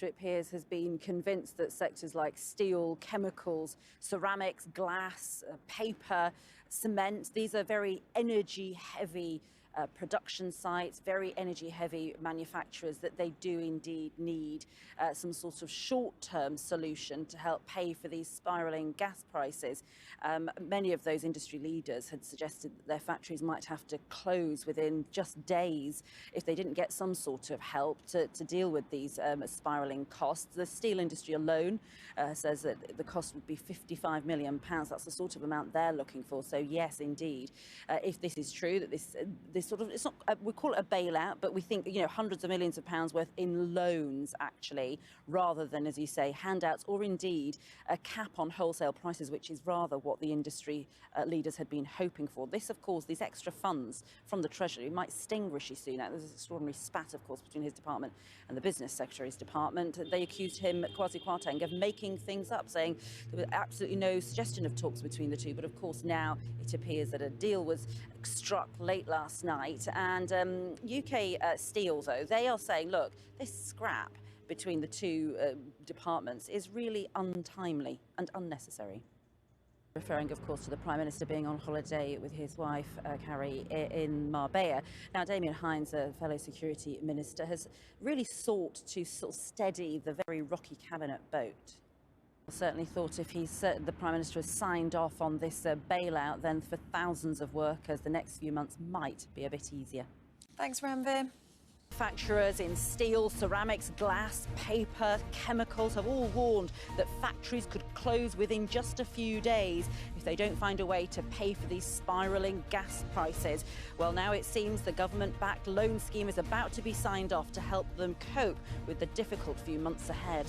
It appears has been convinced that sectors like steel, chemicals, ceramics, glass, paper, cement, these are very energy-heavy production sites, very energy-heavy manufacturers, that they do indeed need some sort of short-term solution to help pay for these spiralling gas prices. Many of those industry leaders had suggested that their factories might have to close within just days if they didn't get some sort of help to deal with these spiralling costs. The steel industry alone says that the cost would be £55 million. That's the sort of amount they're looking for. So yes, indeed, if this is true, that this sort of, it's not, we call it a bailout, but we think, hundreds of millions of pounds worth in loans, actually, rather than, as you say, handouts, or indeed a cap on wholesale prices, which is rather what the industry leaders had been hoping for. This, of course, these extra funds from the Treasury might sting Rishi Sunak. There's an extraordinary spat, of course, between his department and the Business Secretary's department. They accused him, Kwasi Kwarteng, of making things up, saying there was absolutely no suggestion of talks between the two. But of course, now it appears that a deal was struck late last night. And UK Steel, though, they are saying, look, this scrap between the two departments is really untimely and unnecessary. Referring, of course, to the Prime Minister being on holiday with his wife, Carrie, in Marbella. Now, Damien Hinds, a fellow Security Minister, has really sought to sort of steady the very rocky cabinet boat. Certainly thought if the Prime Minister has signed off on this bailout, then for thousands of workers, the next few months might be a bit easier. Thanks, Ranvir. Manufacturers in steel, ceramics, glass, paper, chemicals have all warned that factories could close within just a few days if they don't find a way to pay for these spiralling gas prices. Well, now it seems the government-backed loan scheme is about to be signed off to help them cope with the difficult few months ahead.